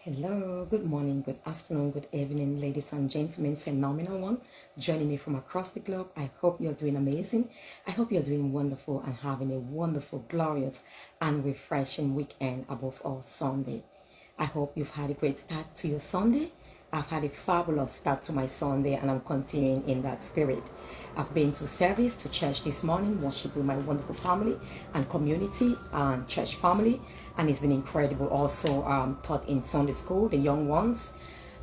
Hello, good morning, good afternoon, good evening, ladies and gentlemen, phenomenal one, joining me from across the globe. I hope you're doing amazing. I hope you're doing wonderful and having a wonderful, glorious, and refreshing weekend, above all Sunday. I hope you've had a great start to your Sunday. I've had a fabulous start to my Sunday and I'm continuing in that spirit. I've been to service, to church this morning, worship with my wonderful family and community and church family, and it's been incredible. Also taught in Sunday school, the young ones,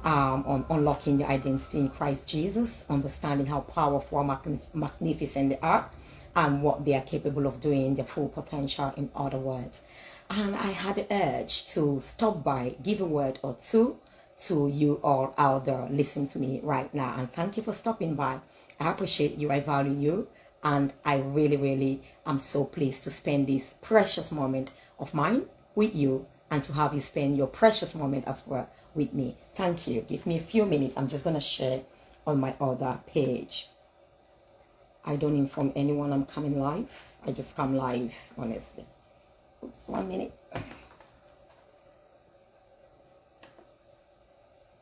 on unlocking your identity in Christ Jesus, understanding how powerful and magnificent they are and what they are capable of doing, their full potential, in other words. And I had the urge to stop by, give a word or two to you all out there listening to me right now. And thank you for stopping by. I appreciate you, I value you, and I really am so pleased to spend this precious moment of mine with you and to have you spend your precious moment as well with me. Thank you. Give me a few minutes. I'm just going to share on my other page. I don't inform anyone I'm coming live. I just come live, honestly. Oops, 1 minute.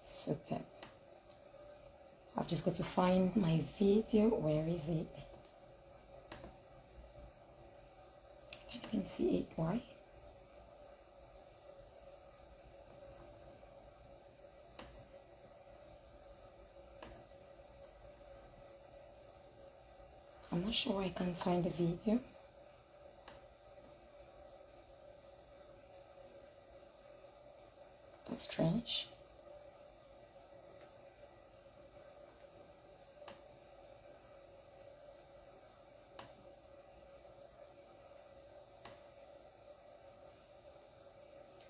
Super. I've just got to find my video. Where is it? I can't even see it. Why? I'm not sure why I can't find the video. That's strange.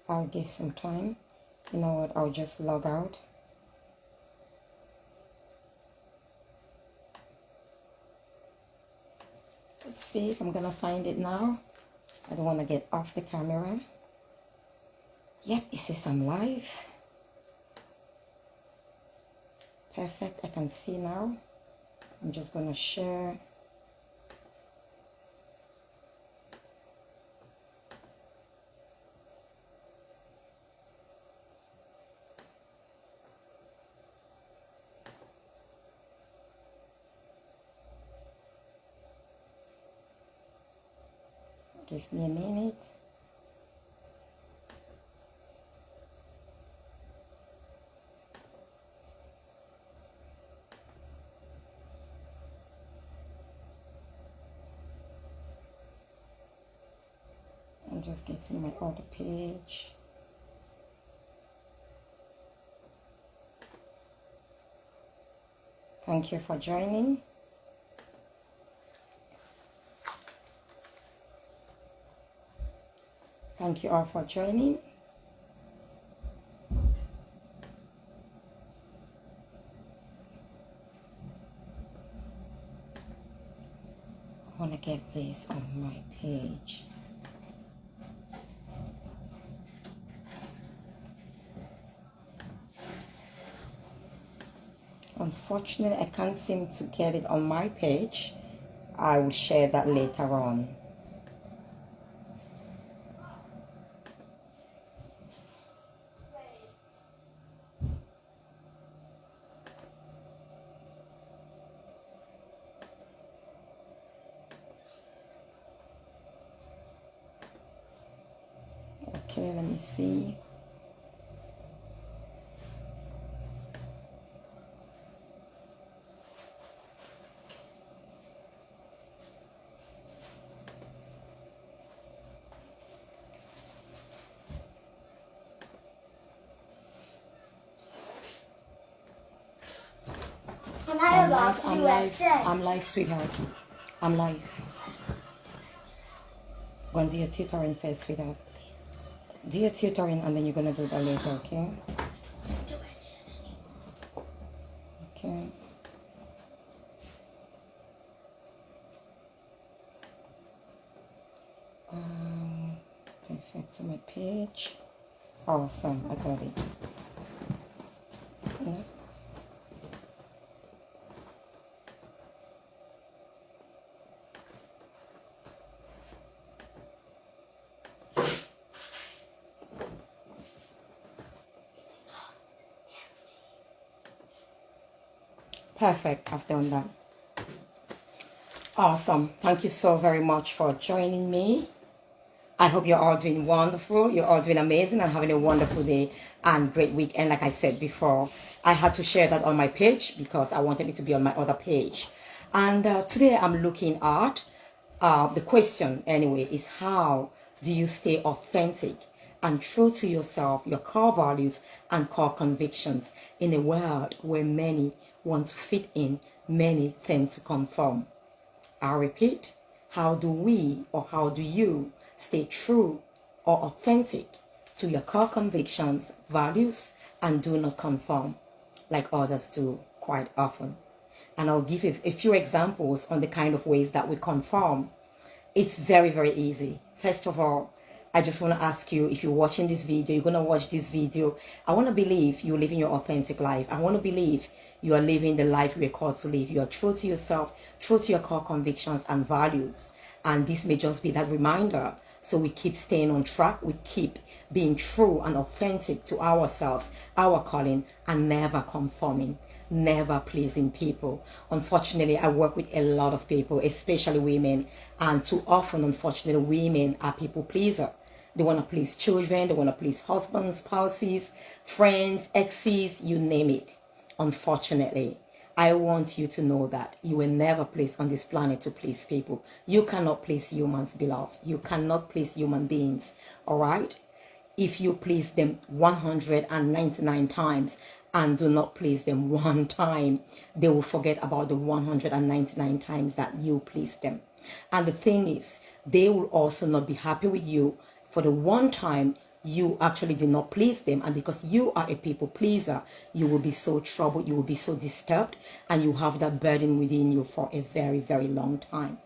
I'll give some time. You know what? I'll just log out. Let's see if I'm gonna find it now. I don't want to get off the camera. Yep, it says I'm live. Perfect, I can see now. I'm just gonna share. Give me a minute. I'm just getting my other page. Thank you for joining. Thank you all for joining. I want to get this on my page. Unfortunately, I can't seem to get it on my page. I will share that later on. Okay, let me see. I'm live, sweetheart. I'm live. Go and do your tutoring first, sweetheart. Do your tutoring and then you're gonna do that later, okay? Okay. Perfect. To my page. Awesome. I got it. Yeah. Perfect. I've done that. Awesome. Thank you so very much for joining me. I hope you're all doing wonderful. You're all doing amazing and having a wonderful day and great weekend. Like I said before, I had to share that on my page because I wanted it to be on my other page. And today I'm looking at the question anyway is, how do you stay authentic and true to yourself, your core values and core convictions in a world where many want to fit in, many tend to conform? I'll repeat, how do we or how do you stay true or authentic to your core convictions, values, and do not conform like others do quite often? And I'll give you a few examples on the kind of ways that we conform. It's very, very easy. First of all, I just want to ask you, if you're watching this video, you're going to watch this video, I want to believe you're living your authentic life. I want to believe you are living the life you're called to live. You are true to yourself, true to your core convictions and values. And this may just be that reminder. So we keep staying on track. We keep being true and authentic to ourselves, our calling, and never conforming, never pleasing people. Unfortunately, I work with a lot of people, especially women. And too often, unfortunately, women are people pleasers. They want to please children. They want to please husbands, spouses, friends, exes, you name it. Unfortunately, I want you to know that you were never placed on this planet to please people. You cannot please humans, beloved. You cannot please human beings, all right? If you please them 199 times and do not please them one time, they will forget about the 199 times that you pleased them. And the thing is, they will also not be happy with you for the one time you actually did not please them. And because you are a people pleaser, you will be so troubled, you will be so disturbed, and you have that burden within you for a very, very long time.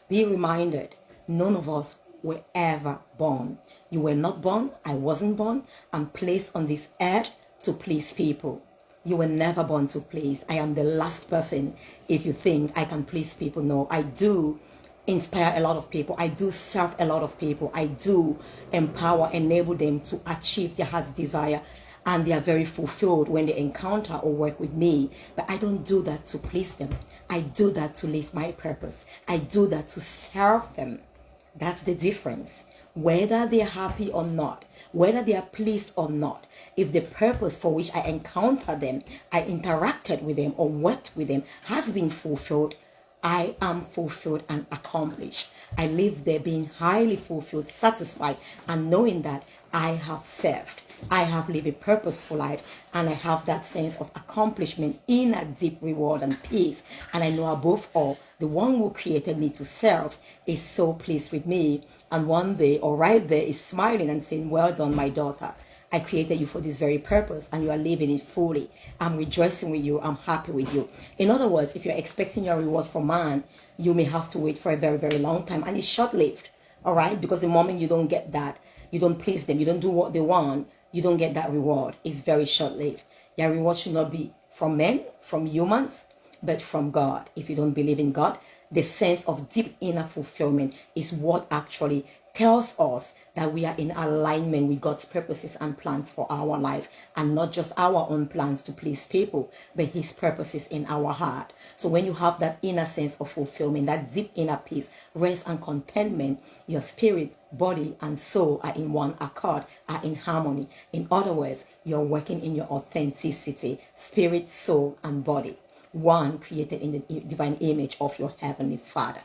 Be reminded, none of us were ever born. You were not born, I wasn't born, and placed on this earth to please people. You were never born to please. I am the last person if you think I can please people. No, I do inspire a lot of people. I do serve a lot of people. I do empower, enable them to achieve their heart's desire, and they are very fulfilled when they encounter or work with me. But I don't do that to please them. I do that to live my purpose. I do that to serve them. That's the difference. Whether they're happy or not, whether they are pleased or not, if the purpose for which I encounter them, I interacted with them or worked with them has been fulfilled, I am fulfilled and accomplished. I live there being highly fulfilled, satisfied, and knowing that I have served. I have lived a purposeful life, and I have that sense of accomplishment, inner deep reward and peace. And I know above all, the one who created me to serve is so pleased with me. And one day, or right there, is smiling and saying, well done, my daughter. I created you for this very purpose, and you are living it fully. I'm rejoicing with you. I'm happy with you. In other words, if you're expecting your reward from man, you may have to wait for a very, very long time, and it's short-lived, all right? Because the moment you don't get that, you don't please them, you don't do what they want, you don't get that reward. It's very short-lived. Your reward should not be from men, from humans, but from God. If you don't believe in God, the sense of deep inner fulfillment is what actually tells us that we are in alignment with God's purposes and plans for our life, and not just our own plans to please people, but his purposes in our heart. So when you have that inner sense of fulfillment, that deep inner peace, rest and contentment, your spirit, body, and soul are in one accord, are in harmony. In other words, you're working in your authenticity, spirit, soul, and body. One created in the divine image of your heavenly Father.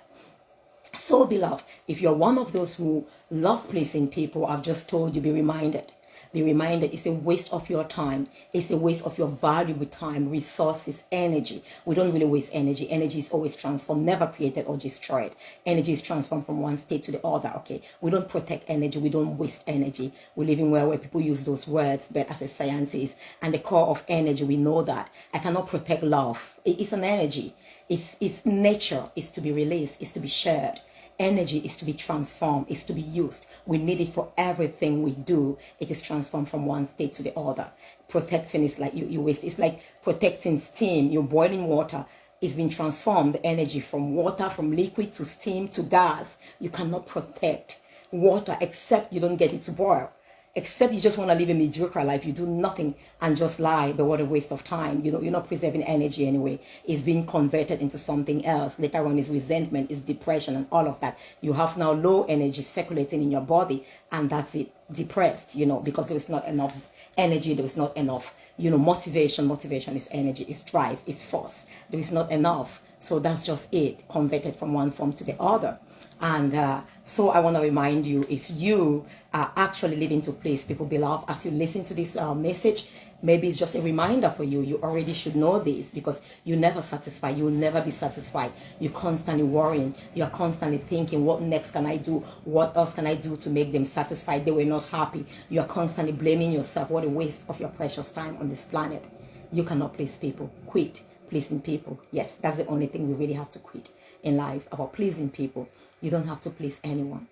So, beloved, if you're one of those who love pleasing people, I've just told you, be reminded. Be reminded it's a waste of your time. It's a waste of your valuable time, resources, energy. We don't really waste energy. Energy is always transformed, never created or destroyed. Energy is transformed from one state to the other, okay? We don't protect energy. We don't waste energy. We live in where people use those words, but as a scientist, and the core of energy, we know that. I cannot protect love. It's an energy. It's nature. It's to be released. It's to be shared. Energy is to be transformed, is to be used. We need it for everything we do. It is transformed from one state to the other. Protecting is like you waste. It's like protecting steam. You're boiling water. It's been transformed, the energy from water, from liquid to steam to gas. You cannot protect water except you don't get it to boil. except you just want to live a mediocre life. You do nothing and just lie, but what a waste of time. You know, you're not preserving energy anyway. It's being converted into something else. Later on is resentment, is depression, and all of that. You have now low energy circulating in your body, and that's it. Depressed, you know, because there is not enough energy, there is not enough, you know, motivation. Motivation is energy, is drive, is force. There is not enough. So that's just it, converted from one form to the other. And so I want to remind you, if you are actually living to please people, beloved, as you listen to this message, maybe it's just a reminder for you. You already should know this, because you never satisfy. You will never be satisfied. You're constantly worrying. You're constantly thinking, what next can I do? What else can I do to make them satisfied? They were not happy. You're constantly blaming yourself. What a waste of your precious time on this planet. You cannot please people. Quit pleasing people. Yes, that's the only thing we really have to quit in life, about pleasing people. You don't have to please anyone.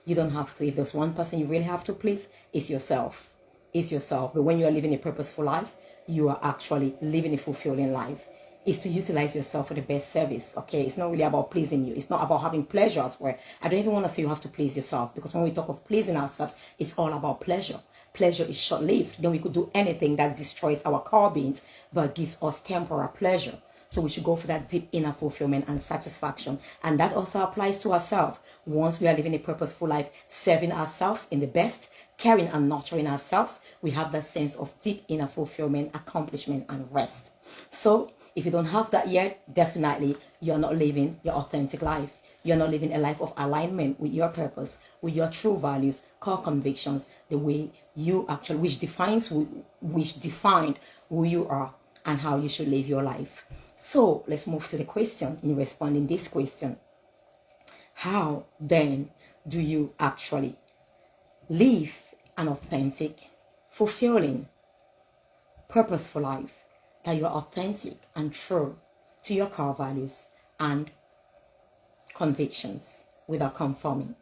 You don't have to. If there's one person you really have to please, it's yourself. It's yourself. But when you are living a purposeful life, you are actually living a fulfilling life. It's to utilize yourself for the best service, okay? It's not really about pleasing you. It's not about having pleasure elsewhere. I don't even want to say you have to please yourself, because when we talk of pleasing ourselves, it's all about pleasure. Pleasure is short-lived. Then we could do anything that destroys our core beings, but gives us temporal pleasure. So we should go for that deep inner fulfillment and satisfaction. And that also applies to ourselves. Once we are living a purposeful life, serving ourselves in the best, caring and nurturing ourselves, we have that sense of deep inner fulfillment, accomplishment, and rest. So if you don't have that yet, definitely you're not living your authentic life. You're not living a life of alignment with your purpose, with your true values, core convictions, the way you actually, which defined who you are and how you should live your life. So let's move to the question. In responding this question, how then do you actually live an authentic, fulfilling, purposeful life, that you are authentic and true to your core values and convictions without conforming?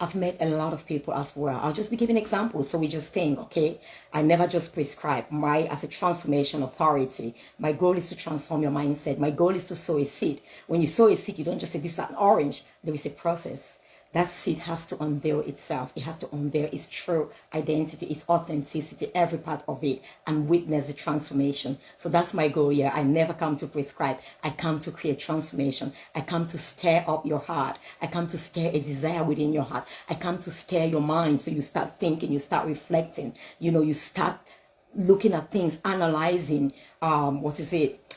I've met a lot of people as well. I'll just be giving examples so we just think, okay? I never just prescribe. As a transformation authority, my goal is to transform your mindset. My goal is to sow a seed. When you sow a seed, you don't just say, this is an orange. There is a process. That seed has to unveil itself. It has to unveil its true identity, its authenticity, every part of it, and witness the transformation. So that's my goal here. I never come to prescribe. I come to create transformation. I come to stir up your heart. I come to stir a desire within your heart. I come to stir your mind, so you start thinking, you start reflecting. You know, you start looking at things, analyzing,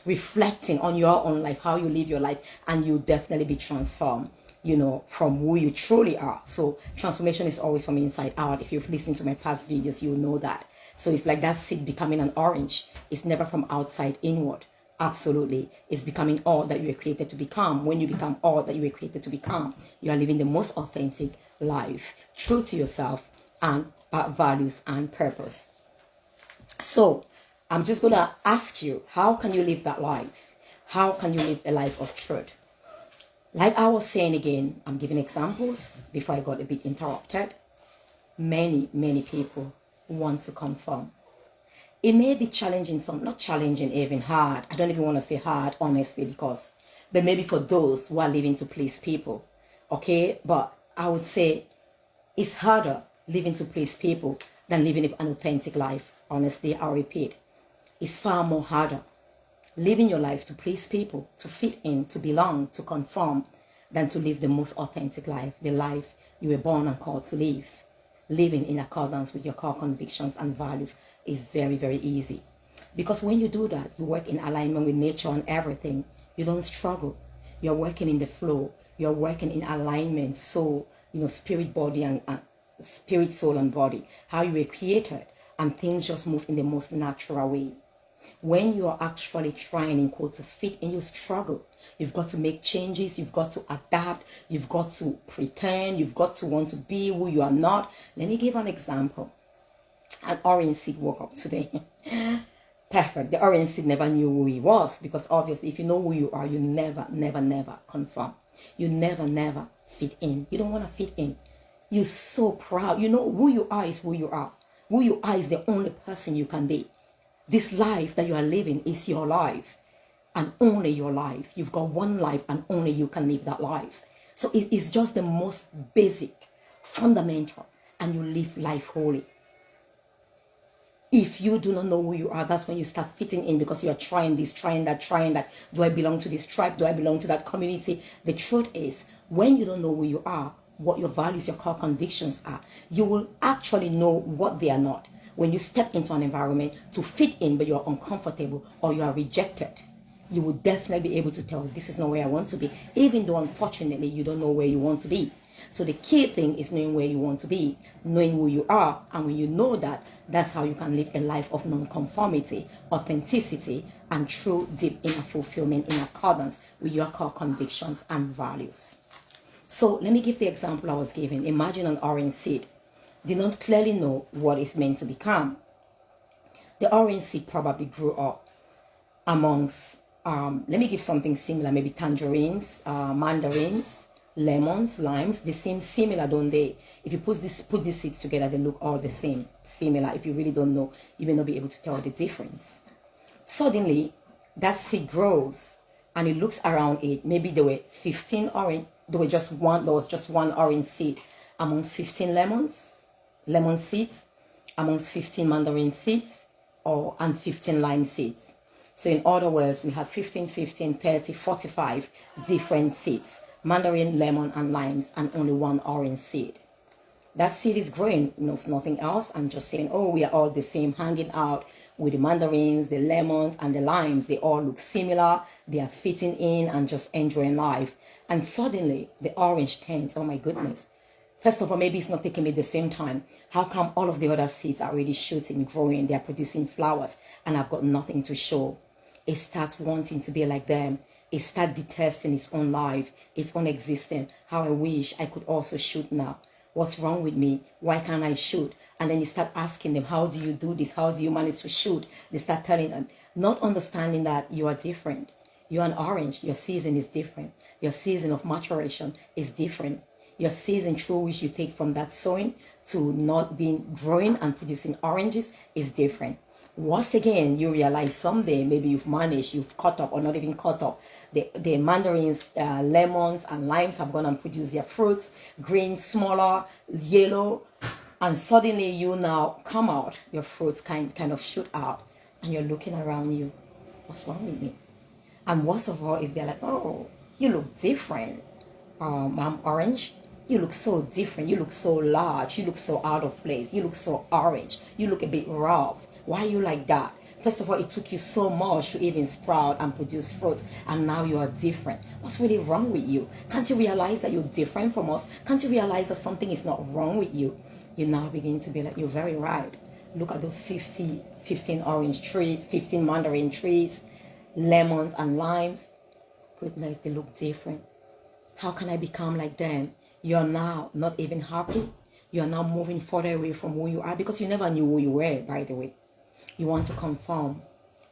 reflecting on your own life, how you live your life, and you'll definitely be transformed, you know, from who you truly are. So transformation is always from inside out. If you've listened to my past videos, you'll know that. So it's like that seed becoming an orange. It's never from outside inward. Absolutely. It's becoming all that you were created to become. When you become all that you were created to become, you are living the most authentic life, true to yourself and values and purpose. So I'm just going to ask you, how can you live that life? How can you live a life of truth? Like I was saying again, I'm giving examples before I got a bit interrupted. Many people want to conform. It may be challenging, some not challenging, even hard. I don't even want to say hard, honestly, but maybe for those who are living to please people, okay? But I would say it's harder living to please people than living an authentic life. Honestly, I'll repeat, it's far more harder living your life to please people, to fit in, to belong, to conform, than to live the most authentic life, the life you were born and called to live. Living in accordance with your core convictions and values is very, very easy. Because when you do that, you work in alignment with nature and everything. You don't struggle. You're working in the flow. You're working in alignment, soul, you know, spirit, body, and spirit, soul, and body. How you were created, and things just move in the most natural way. When you are actually trying, in quote, to fit in, you struggle. You've got to make changes. You've got to adapt. You've got to pretend. You've got to want to be who you are not. Let me give an example. An orange seed woke up today. Perfect. The orange seed never knew who he was, because obviously if you know who you are, you never conform. You never fit in. You don't want to fit in. You're so proud. You know who you are is who you are. Who you are is the only person you can be. This life that you are living is your life, and only your life. You've got one life, and only you can live that life. So it is just the most basic, fundamental, and you live life wholly. If you do not know who you are, that's when you start fitting in, because you are trying this, trying that, trying that. Do I belong to this tribe? Do I belong to that community? The truth is, when you don't know who you are, what your values, your core convictions are, you will actually know what they are not. When you step into an environment to fit in, but you are uncomfortable or you are rejected, you will definitely be able to tell, this is not where I want to be, even though unfortunately you don't know where you want to be. So the key thing is knowing where you want to be, knowing who you are, and when you know that, that's how you can live a life of non-conformity, authenticity, and true deep inner fulfillment in accordance with your core convictions and values. So let me give the example I was giving. Imagine an orange seed did not clearly know what it's meant to become. The orange seed probably grew up amongst, let me give something similar, maybe tangerines, mandarins, lemons, limes. They seem similar, don't they? If you put these seeds together, they look all the same, similar. If you really don't know, you may not be able to tell the difference. Suddenly, that seed grows and it looks around it. Maybe there were 15 orange, there was just one orange seed amongst 15 lemon seeds, amongst 15 mandarin seeds, and 15 lime seeds. So in other words, we have 15, 15, 30, 45 different seeds, mandarin, lemon, and limes, and only one orange seed. That seed is growing, knows nothing else, and just saying, oh, we are all the same, hanging out with the mandarins, the lemons, and the limes. They all look similar, they are fitting in and just enjoying life. And suddenly, the orange turns, oh my goodness. First of all, maybe it's not taking me the same time. How come all of the other seeds are already shooting, growing, they're producing flowers, and I've got nothing to show? It starts wanting to be like them. It starts detesting its own life, its own existence. How I wish I could also shoot now. What's wrong with me? Why can't I shoot? And then you start asking them, how do you do this? How do you manage to shoot? They start telling them, not understanding that you are different. You're an orange. Your season is different. Your season of maturation is different. Your season through which you take from that sowing to not being growing and producing oranges is different. Once again, you realize someday, maybe you've managed, you've caught up or not even caught up. The mandarins, lemons, and limes have gone and produced their fruits, green, smaller, yellow, and suddenly you now come out, your fruits kind of shoot out, and you're looking around you. What's wrong with me? And worst of all, if they're like, oh, you look different, I'm orange. You look so different. You look so large. You look so out of place. You look so orange. You look a bit rough. Why are you like that? First of all, it took you so much to even sprout and produce fruits, and now you are different. What's really wrong with you? Can't you realize that you're different from us? Can't you realize that something is not wrong with you? You now begin to be like, you're very right. Look at those 15 orange trees, 15 mandarin trees, lemons and limes. Goodness, they look different. How can I become like them? You're now not even happy. You're now moving further away from who you are, because you never knew who you were, by the way. You want to conform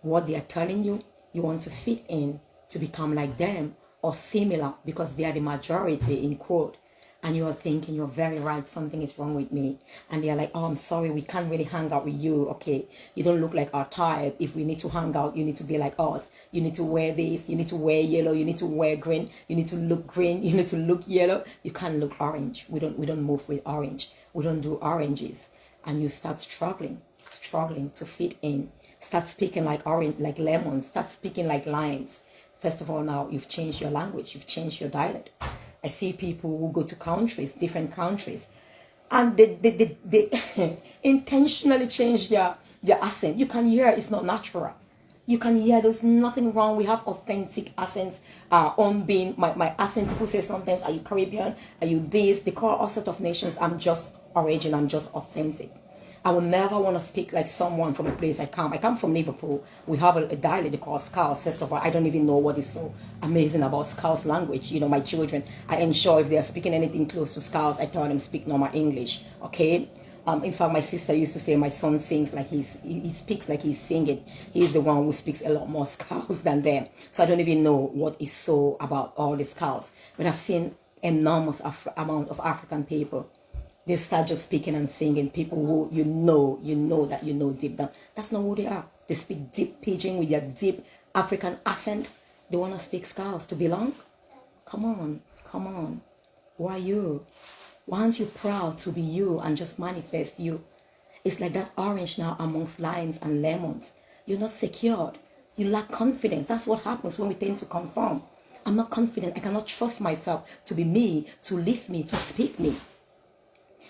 what they are telling you. You want to fit in to become like them or similar, because they are the majority, in quote. And you are thinking, you're very right, something is wrong with me. And they are like, oh, I'm sorry, we can't really hang out with you, okay? You don't look like our type. If we need to hang out, you need to be like us. You need to wear this, you need to wear yellow, you need to wear green, you need to look green, you need to look yellow. You can't look orange. We don't move with orange. We don't do oranges. And you start struggling to fit in. Start speaking like orange, like lemons. Start speaking like limes. First of all, now you've changed your language, you've changed your dialect. I see people who go to countries, different countries, and they intentionally change their accent. You can hear it's not natural. You can hear there's nothing wrong. We have authentic accents. On being my accent, people say sometimes, are you Caribbean? Are you this? They call all sorts of nations. I'm just original. I'm just authentic. I will never want to speak like someone from a place I come. I come from Liverpool. We have a dialect called Scouse. First of all, I don't even know what is so amazing about Scouse language. You know, my children, I ensure if they are speaking anything close to Scouse, I tell them speak normal English. Okay. In fact, my sister used to say my son sings like he speaks like he's singing. He's the one who speaks a lot more Scouse than them. So I don't even know what is so about all the Scouse. But I've seen enormous amount of African people. They start just speaking and singing. People who you know deep down. That's not who they are. They speak deep pidgin with their deep African accent. They want to speak Scouse to belong. Come on. Who are you? Why aren't you proud to be you and just manifest you? It's like that orange now amongst limes and lemons. You're not secured. You lack confidence. That's what happens when we tend to conform. I'm not confident. I cannot trust myself to be me, to live me, to speak me.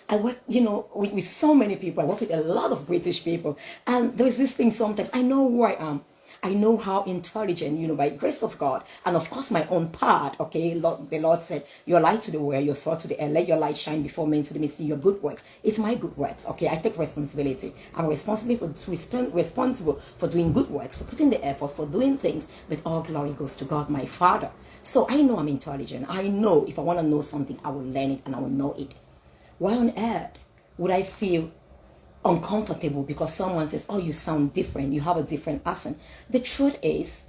I work, with so many people. I work with a lot of British people. And there's this thing sometimes. I know who I am. I know how intelligent, by grace of God. And of course, my own part, okay? The Lord said, your light to the world, your sword to the air. Let your light shine before men so they may see your good works. It's my good works, okay? I take responsibility. I'm responsible for doing good works, for putting the effort, for doing things. But all glory goes to God, my Father. So I know I'm intelligent. I know if I want to know something, I will learn it and I will know it. Why on earth would I feel uncomfortable because someone says, oh, you sound different, you have a different accent? The truth is,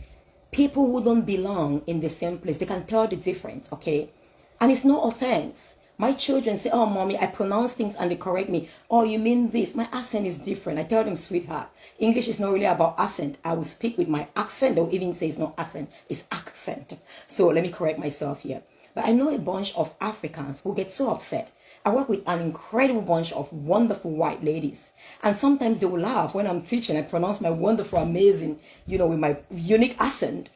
people who don't belong in the same place, they can tell the difference, okay? And it's no offense. My children say, oh, mommy, I pronounce things and they correct me. Oh, you mean this? My accent is different. I tell them, sweetheart, English is not really about accent. I will speak with my accent. They'll even say it's not accent, it's accent. So let me correct myself here. But I know a bunch of Africans who get so upset. I work with an incredible bunch of wonderful white ladies. And sometimes they will laugh when I'm teaching. I pronounce my wonderful, amazing, with my unique accent,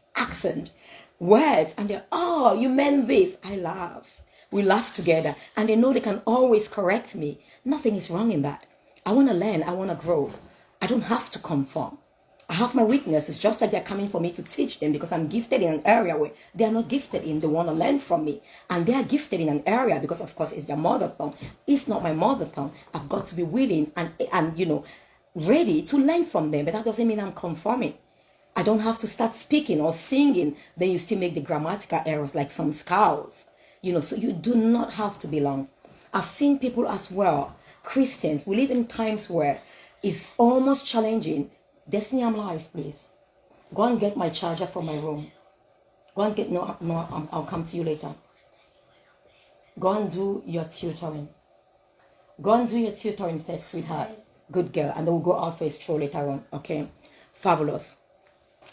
words. And they're, oh, you meant this. I laugh. We laugh together. And they know they can always correct me. Nothing is wrong in that. I want to learn. I want to grow. I don't have to conform. I have my weaknesses, just like they're coming for me to teach them because I'm gifted in an area where they are not gifted in. They want to learn from me. And they are gifted in an area because, of course, it's their mother tongue. It's not my mother tongue. I've got to be willing and ready to learn from them. But that doesn't mean I'm conforming. I don't have to start speaking or singing. Then you still make the grammatical errors like some scowls. So you do not have to belong. I've seen people as well, Christians. We live in times where it's almost challenging. Destiny, I'm live, please. Go and get my charger from my room. Go and get, I'll come to you later. Go and do your tutoring. Go and do your tutoring first, sweetheart. Good girl. And then we'll go out for a stroll later on, okay? Fabulous.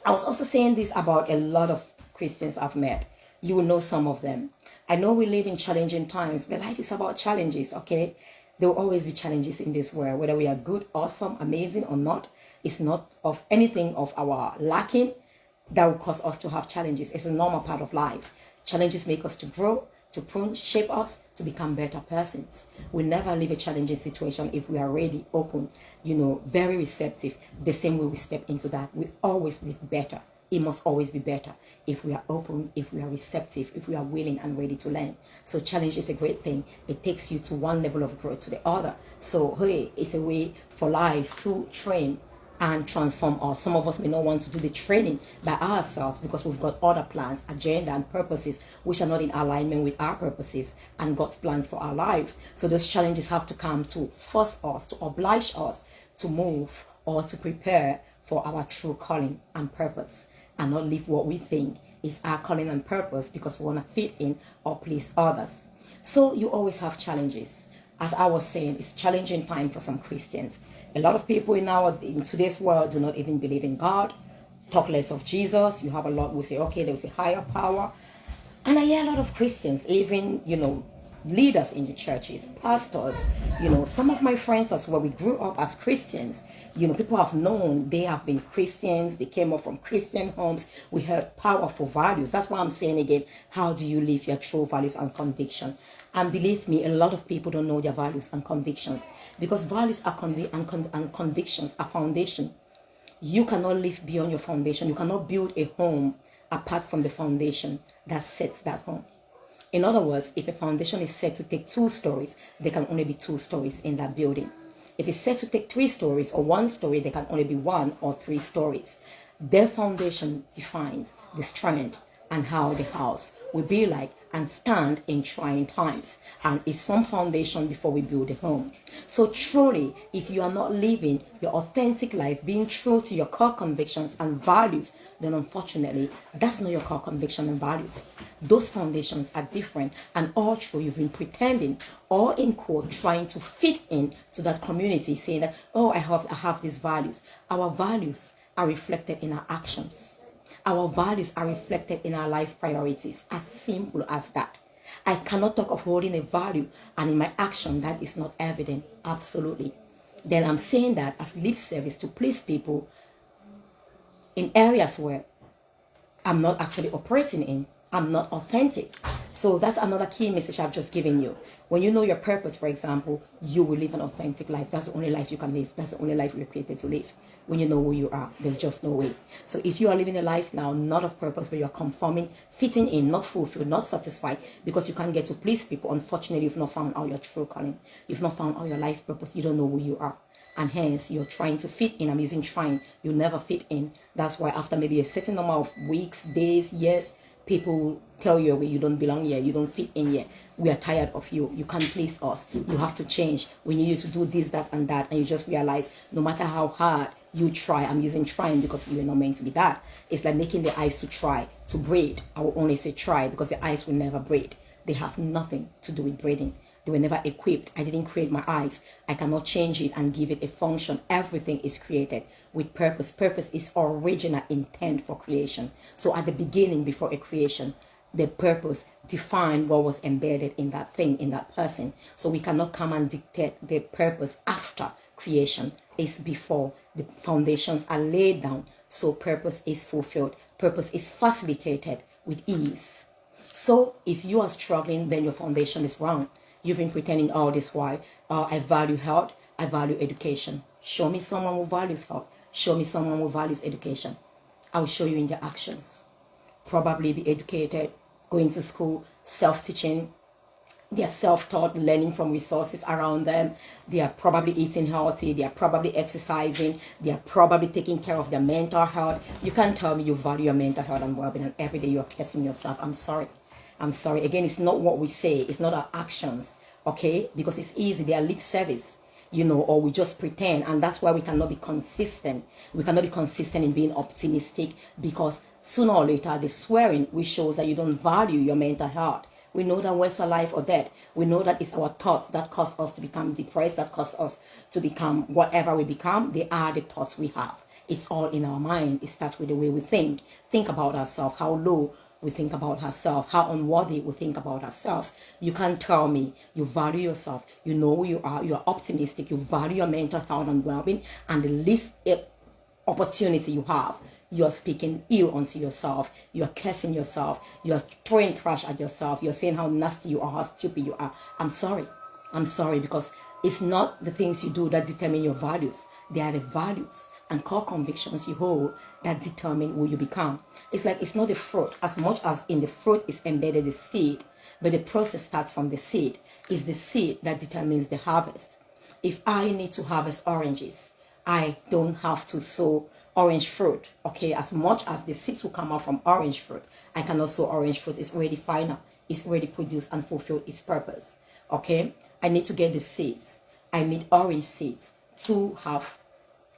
I was also saying this about a lot of Christians I've met. You will know some of them. I know we live in challenging times, but life is about challenges, okay? There will always be challenges in this world, whether we are good, awesome, amazing or not. It's not of anything of our lacking that will cause us to have challenges. It's a normal part of life. Challenges make us to grow, to prune, shape us, to become better persons. We never leave a challenging situation if we are ready, open, very receptive. The same way we step into that, we always live better. It must always be better if we are open, if we are receptive, if we are willing and ready to learn. So challenge is a great thing. It takes you to one level of growth to the other. So hey, it's a way for life to train and transform us. Some of us may not want to do the training by ourselves because we've got other plans, agenda and purposes which are not in alignment with our purposes and God's plans for our life. So those challenges have to come to force us, to oblige us to move or to prepare for our true calling and purpose, and not live what we think is our calling and purpose because we want to fit in or please others. So you always have challenges. As I was saying, it's a challenging time for some Christians. A lot of people in today's world do not even believe in God, talk less of Jesus. You have a lot who say, okay, there's a higher power. And I hear a lot of Christians, even, leaders in the churches, pastors, some of my friends as well, we grew up as Christians. People have known they have been Christians. They came up from Christian homes. We heard powerful values. That's why I'm saying again, how do you live your true values and conviction? And believe me, a lot of people don't know their values and convictions because values are and convictions are foundation. You cannot live beyond your foundation. You cannot build a home apart from the foundation that sets that home. In other words, if a foundation is set to take 2 stories, there can only be 2 stories in that building. If it's set to take 3 stories or 1 story, there can only be 1 or 3 stories. Their foundation defines the strength and how the house will be like and stand in trying times. And it's from foundation before we build a home. So truly, if you are not living your authentic life, being true to your core convictions and values, then unfortunately, that's not your core conviction and values. Those foundations are different, and all true, you've been pretending or in quote trying to fit in to that community, saying that, oh, I have these values. Our values are reflected in our actions. Our values are reflected in our life priorities. As simple as that. I cannot talk of holding a value and in my action that is not evident. Absolutely. then I'm saying that as lip service to please people in areas where I'm not actually operating in. I'm not authentic. So that's another key message I've just given you. When you know your purpose, for example, you will live an authentic life. That's the only life you can live. That's the only life you're created to live. When you know who you are, there's just no way. So if you are living a life now, not of purpose, but you're conforming, fitting in, not fulfilled, not satisfied, because you can't get to please people, unfortunately, you've not found out your true calling. You've not found out your life purpose. You don't know who you are. And hence, you're trying to fit in. I'm using trying. You never fit in. That's why after maybe a certain number of weeks, days, years, people tell you you don't belong here, you don't fit in here, we are tired of you, you can't please us, you have to change. When you used to do this, that, and that, and you just realize no matter how hard you try, I'm using trying because you're not meant to be that. It's like making the eyes to try to braid. I will only say try because the eyes will never braid. They have nothing to do with braiding. They were never equipped. I didn't create my eyes. I cannot change it and give it a function. Everything is created with purpose. Purpose is original intent for creation. So at the beginning, before a creation, the purpose defined what was embedded in that thing, in that person. So we cannot come and dictate the purpose after creation. It's before. The foundations are laid down. So purpose is fulfilled. Purpose is facilitated with ease. So if you are struggling, then your foundation is wrong. You've been pretending all this while. I value health. I value education. Show me someone who values health. Show me someone who values education. I will show you in their actions. Probably be educated, going to school, self-teaching. They are self-taught, learning from resources around them. They are probably eating healthy. They are probably exercising. They are probably taking care of their mental health. You can't tell me you value your mental health and well-being and every day you're cursing yourself. I'm sorry. I'm sorry. Again, it's not what we say. It's not our actions, okay? Because it's easy. They are lip service, you know, or we just pretend. And that's why we cannot be consistent. We cannot be consistent in being optimistic because sooner or later, the swearing which shows that you don't value your mental health. We know that words are life or death. We know that it's our thoughts that cause us to become depressed, that cause us to become whatever we become. They are the thoughts we have. It's all in our mind. It starts with the way we think. Think about ourselves, how low we think about ourselves, how unworthy we think about ourselves. You can't tell me you value yourself, you know who you are optimistic, you value your mental health and well-being, and the least opportunity you have, you're speaking ill unto yourself, you're cursing yourself, you're throwing trash at yourself, you're saying how nasty you are, how stupid you are. I'm sorry, because it's not the things you do that determine your values. They are the values and core convictions you hold that determine who you become. It's like it's not the fruit, as much as in the fruit is embedded the seed, but the process starts from the seed. It's the seed that determines the harvest. If I need to harvest oranges, I don't have to sow orange fruit, okay? As much as the seeds will come out from orange fruit, I cannot sow orange fruit. It's already final. It's already produced and fulfilled its purpose, okay? I need to get the seeds. I need orange seeds to have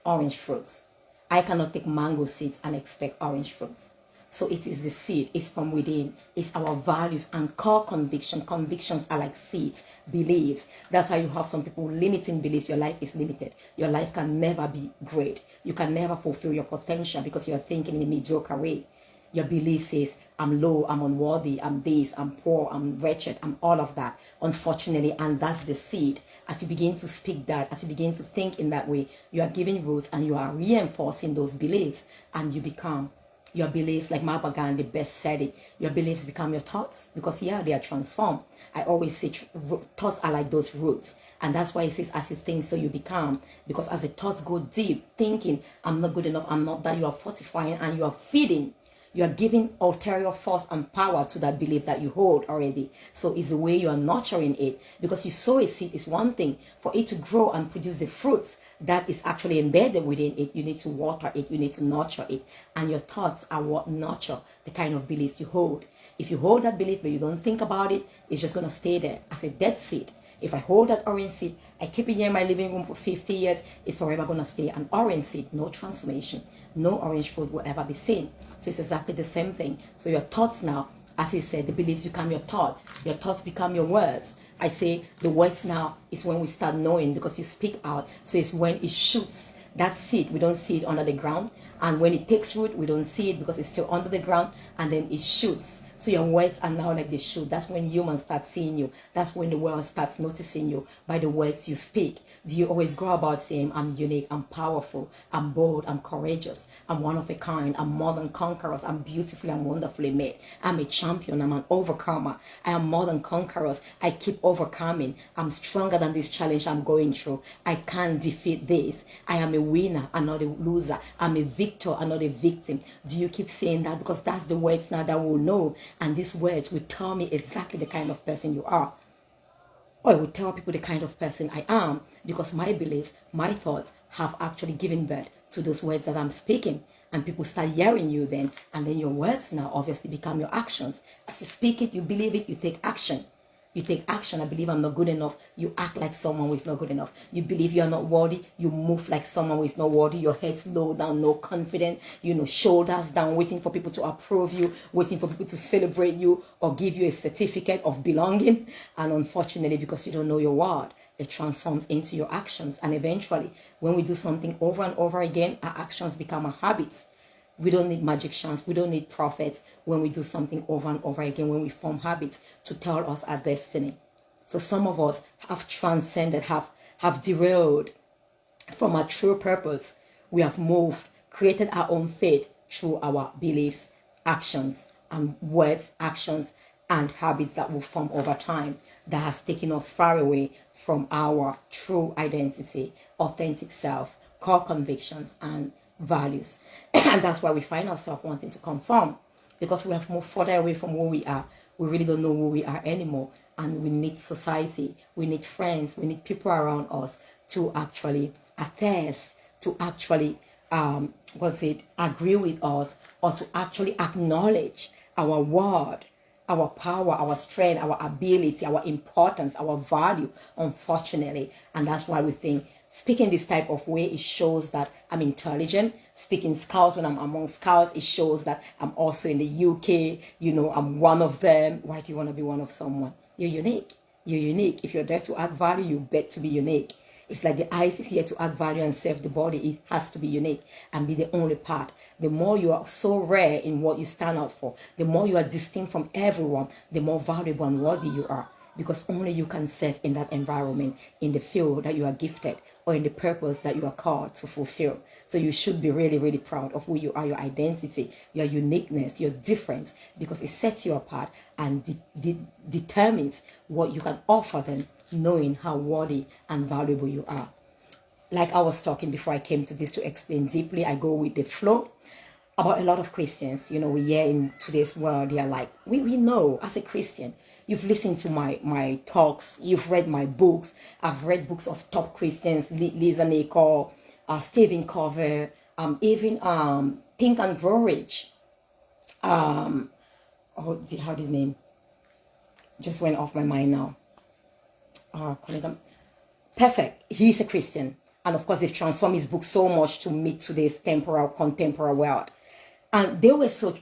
orange fruits. I cannot take mango seeds and expect orange fruits. So it is the seed. It's from within. It's our values and core conviction. Convictions are like seeds, beliefs. That's why you have some people limiting beliefs. Your life is limited. Your life can never be great. You can never fulfill your potential because you're thinking in a mediocre way. Your belief says, I'm low, I'm unworthy, I'm this, I'm poor, I'm wretched, I'm all of that. Unfortunately, and that's the seed. As you begin to speak that, as you begin to think in that way, you are giving roots and you are reinforcing those beliefs, and you become your beliefs, like Mahatma Gandhi best said it, your beliefs become your thoughts, because yeah, they are transformed. I always say thoughts are like those roots, and that's why it says as you think, so you become, because as the thoughts go deep, thinking, I'm not good enough, I'm not that, you are fortifying and you are feeding. You are giving ulterior force and power to that belief that you hold already. So it's the way you are nurturing it. Because you sow a seed is one thing. For it to grow and produce the fruits that is actually embedded within it, you need to water it, you need to nurture it. And your thoughts are what nurture the kind of beliefs you hold. If you hold that belief but you don't think about it, it's just going to stay there as a dead seed. If I hold that orange seed, I keep it here in my living room for 50 years, it's forever going to stay an orange seed, no transformation. No orange fruit will ever be seen. So it's exactly the same thing. So your thoughts now, as he said, the beliefs become your thoughts become your words. I say the words now is when we start knowing, because you speak out. So it's when it shoots. That seed, we don't see it under the ground. And when it takes root, we don't see it because it's still under the ground. And then it shoots. So your words are now like the shoe. That's when humans start seeing you. That's when the world starts noticing you by the words you speak. Do you always go about saying, I'm unique, I'm powerful, I'm bold, I'm courageous, I'm one of a kind, I'm more than conquerors, I'm beautifully and wonderfully made, I'm a champion, I'm an overcomer, I am more than conquerors, I keep overcoming, I'm stronger than this challenge I'm going through, I can defeat this, I am a winner and not a loser, I'm a victor and not a victim. Do you keep saying that? Because that's the words now that we'll know, and these words will tell me exactly the kind of person you are. Or I will tell people the kind of person I am, because my beliefs, my thoughts have actually given birth to those words that I'm speaking. And people start hearing you then, and then your words now obviously become your actions. As you speak it, you believe it, you take action. You take action. I believe I'm not good enough. You act like someone who is not good enough. You believe you're not worthy. You move like someone who is not worthy. Your head's low down, no confident. Shoulders down, waiting for people to approve you, waiting for people to celebrate you or give you a certificate of belonging. And unfortunately, because you don't know your word, it transforms into your actions. And eventually, when we do something over and over again, our actions become our habits. We don't need magicians. We don't need prophets when we do something over and over again, when we form habits to tell us our destiny. So some of us have transcended, have derailed from our true purpose. We have moved, created our own faith through our beliefs, actions, and words, actions, and habits that will form over time that has taken us far away from our true identity, authentic self, core convictions, and values. And that's why we find ourselves wanting to conform, because we have moved further away from who we are. We really don't know who we are anymore, and we need society, we need friends, we need people around us to actually attest, to actually agree with us, or to actually acknowledge our word, our power, our strength, our ability, our importance, our value, unfortunately. And that's why we think speaking this type of way, it shows that I'm intelligent. Speaking Scouts, when I'm among Scouts, it shows that I'm also in the UK. I'm one of them. Why do you want to be one of someone? You're unique. You're unique. If you're there to add value, you bet to be unique. It's like the eyes is here to add value and serve the body. It has to be unique and be the only part. The more you are so rare in what you stand out for, the more you are distinct from everyone, the more valuable and worthy you are. Because only you can serve in that environment, in the field that you are gifted, or in the purpose that you are called to fulfill. So you should be really, really proud of who you are, your identity, your uniqueness, your difference, because it sets you apart and determines what you can offer them, knowing how worthy and valuable you are. Like I was talking before I came to this to explain deeply, I go with the flow. About a lot of Christians, we hear in today's world, they are like, we know as a Christian, you've listened to my talks, you've read my books, I've read books of top Christians, Lisa Nichol, Stephen Covey, even Think and Grow Rich. How did name? Just went off my mind now. Perfect. He's a Christian. And of course, they've transformed his book so much to meet today's contemporary world. And they were so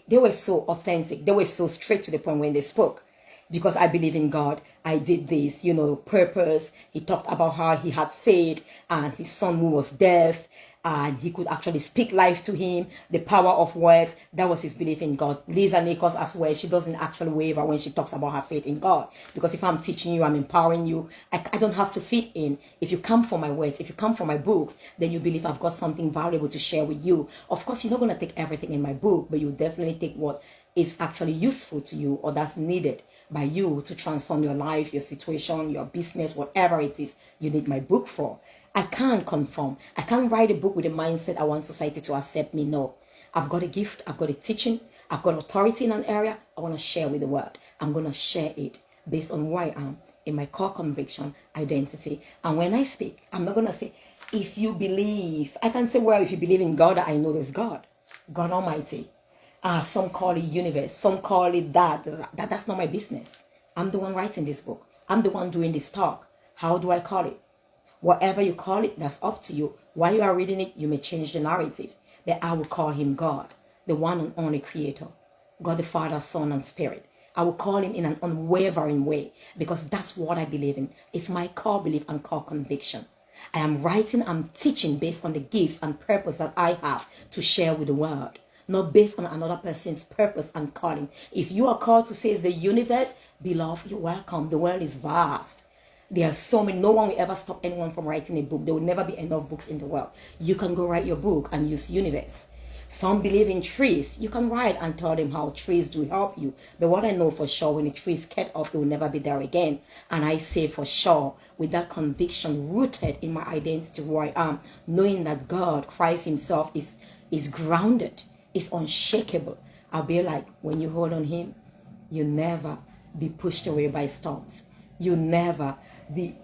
authentic. They were so straight to the point when they spoke. Because I believe in God, I did this, purpose. He talked about how he had faith and his son who was deaf, and he could actually speak life to him, the power of words. That was his belief in God. Lisa Nichols as well, she doesn't actually waver when she talks about her faith in God. Because if I'm teaching you, I'm empowering you, I don't have to fit in. If you come for my words, if you come for my books, then you believe I've got something valuable to share with you. Of course, you're not going to take everything in my book, but you definitely take what is actually useful to you or that's needed by you to transform your life, your situation, your business, whatever it is you need my book for. I can't conform. I can't write a book with a mindset I want society to accept me. No. I've got a gift. I've got a teaching. I've got authority in an area. I want to share with the world. I'm going to share it based on who I am in my core conviction, identity. And when I speak, I'm not going to say, if you believe. I can say, well, if you believe in God, I know there's God. God Almighty. Some call it universe. Some call it that. That's not my business. I'm the one writing this book. I'm the one doing this talk. How do I call it? Whatever you call it, that's up to you. While you are reading it, you may change the narrative. That I will call him God, the one and only creator. God the Father, Son, and Spirit. I will call him in an unwavering way because that's what I believe in. It's my core belief and core conviction. I am writing, I'm teaching based on the gifts and purpose that I have to share with the world. not based on another person's purpose and calling. If you are called to save the universe, beloved, you're welcome. The world is vast. There are so many. No one will ever stop anyone from writing a book. There will never be enough books in the world. You can go write your book and use universe. Some believe in trees. You can write and tell them how trees do help you. But what I know for sure, when a tree is cut off, it will never be there again. And I say for sure, with that conviction rooted in my identity, who I am, knowing that God, Christ himself, is grounded, is unshakable. I'll be like, when you hold on him, you'll never be pushed away by storms. You'll never be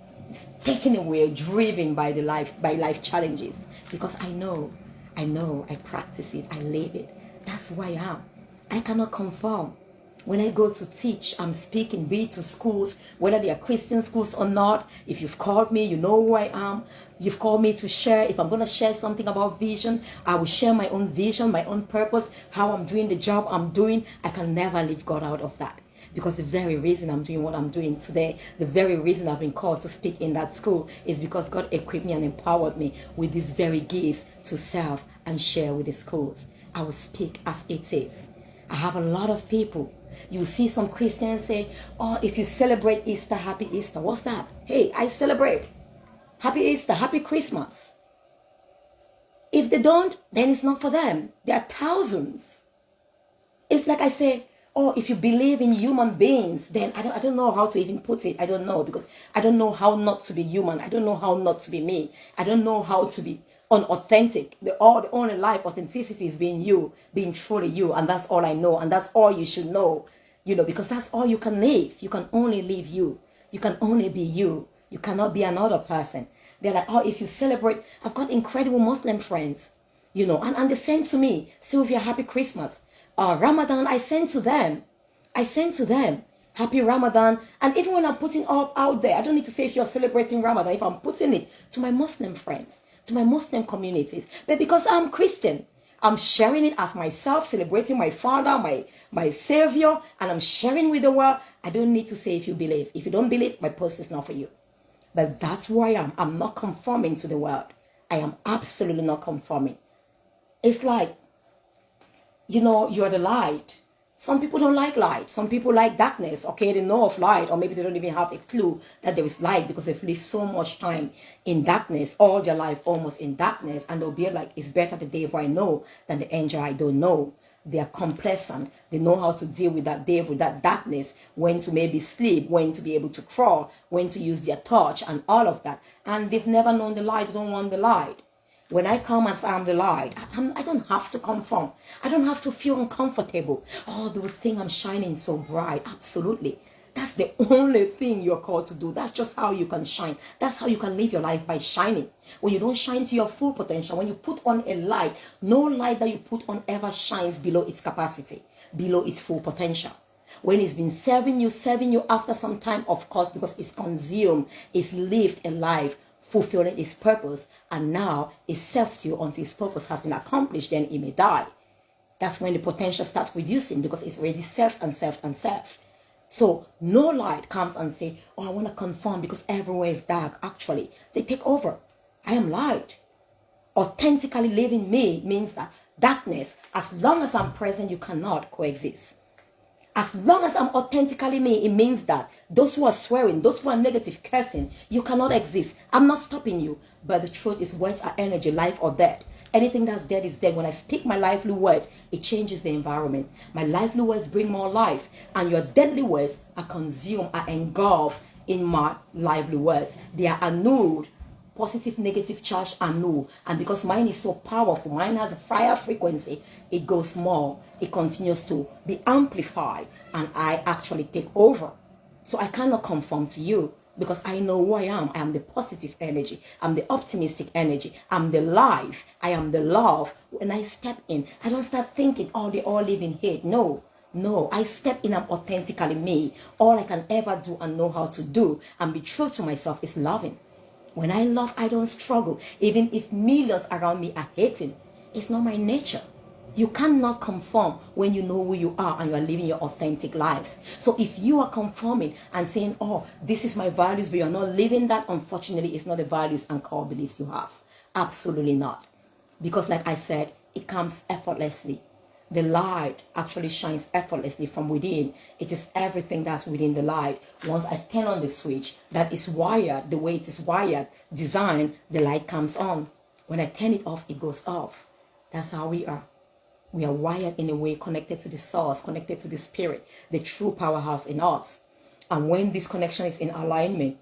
taken away, driven by life challenges. Because I know, I practice it, I live it. That's who I am. I cannot conform. When I go to teach, I'm speaking, be it to schools, whether they are Christian schools or not. If you've called me, you know who I am. You've called me to share. If I'm going to share something about vision, I will share my own vision, my own purpose, how I'm doing the job I'm doing. I can never leave God out of that. Because the very reason I'm doing what I'm doing today, the very reason I've been called to speak in that school is because God equipped me and empowered me with these very gifts to serve and share with the schools. I will speak as it is. I have a lot of people. You see some Christians say, oh, if you celebrate Easter, happy Easter. What's that? Hey, I celebrate. Happy Easter, happy Christmas. If they don't, then it's not for them. There are thousands. It's like I say, oh, if you believe in human beings, then I don't know how to even put it. I don't know, because I don't know how not to be human. I don't know how not to be me. I don't know how to be unauthentic. The only life authenticity is being you, being truly you. And that's all I know. And that's all you should know, because that's all you can live. You can only live you. You can only be you. You cannot be another person. They're like, oh, if you celebrate, I've got incredible Muslim friends, and they send to me, Sylvia, happy Christmas. Ramadan, I send to them. Happy Ramadan. And even when I'm putting out there, I don't need to say if you're celebrating Ramadan, if I'm putting it to my Muslim friends, to my Muslim communities. But because I'm Christian, I'm sharing it as myself, celebrating my Father, my Savior, and I'm sharing with the world. I don't need to say if you believe. If you don't believe, my post is not for you. But that's who I am. I'm not conforming to the world. I am absolutely not conforming. It's like, you're the light. Some people don't like light. Some people like darkness. Okay, they know of light, or maybe they don't even have a clue that there is light because they've lived so much time in darkness, all their life almost in darkness, and they'll be like, it's better the devil I know than the angel I don't know. They are complacent. They know how to deal with that devil, that darkness, when to maybe sleep, when to be able to crawl, when to use their torch, and all of that. And they've never known the light. They don't want the light. When I come as I'm the light, I don't have to conform. I don't have to feel uncomfortable. Oh, they will think I'm shining so bright. Absolutely. That's the only thing you're called to do. That's just how you can shine. That's how you can live your life, by shining. When you don't shine to your full potential, when you put on a light, no light that you put on ever shines below its capacity, below its full potential. When it's been serving you after some time, of course, because it's consumed, it's lived a life fulfilling its purpose, and now it serves you until its purpose has been accomplished, then it may die. That's when the potential starts reducing, because it's already served and served and served. So no light comes and say, oh, I want to conform because everywhere is dark. Actually, they take over. I am light. Authentically living me means that darkness, as long as I'm present, you cannot coexist. As long as I'm authentically me, it means that those who are swearing, those who are negative, cursing, you cannot exist. I'm not stopping you. But the truth is, words are energy, life or death. Anything that's dead is dead. When I speak my lively words, it changes the environment. My lively words bring more life. And your deadly words are consumed, are engulfed in my lively words. They are annulled. Positive, negative charge annulled. And because mine is so powerful, mine has a higher frequency, it goes more. It continues to be amplified. And I actually take over. So I cannot conform to you, because I know who I am. I am the positive energy. I'm the optimistic energy. I'm the life. I am the love. When I step in, I don't start thinking, oh, they all live in hate. No, I step in, I'm authentically me. All I can ever do and know how to do and be true to myself is loving. When I love, I don't struggle. Even if millions around me are hating, it's not my nature. You cannot conform when you know who you are and you are living your authentic lives. So if you are conforming and saying, oh, this is my values, but you're not living that, unfortunately, it's not the values and core beliefs you have. Absolutely not. Because like I said, it comes effortlessly. The light actually shines effortlessly from within. It is everything that's within the light. Once I turn on the switch that is wired, the way it is wired, designed, the light comes on. When I turn it off, it goes off. That's how we are. We are wired in a way connected to the source, connected to the spirit, the true powerhouse in us. And when this connection is in alignment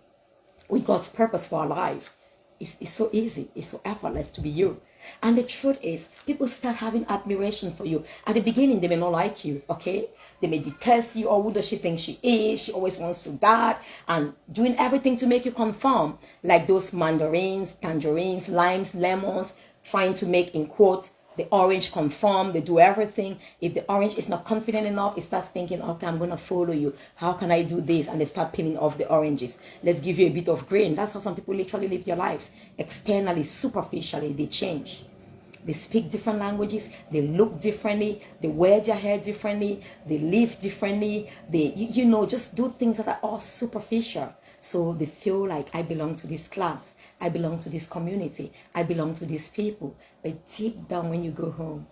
with God's purpose for our life, it's so easy, it's so effortless to be you. And the truth is, people start having admiration for you. At the beginning, they may not like you, okay? They may detest you. Oh, who does she think she is? She always wants to that. And doing everything to make you conform. Like those mandarins, tangerines, limes, lemons, trying to make, in quote, the orange conform. They do everything. If the orange is not confident enough, it starts thinking, okay, I'm going to follow you. How can I do this? And they start peeling off the oranges. Let's give you a bit of grain. That's how some people literally live their lives. Externally, superficially, they change. They speak different languages. They look differently. They wear their hair differently. They live differently. They, just do things that are all superficial. So they feel like, I belong to this class. I belong to this community. I belong to these people. But deep down when you go home,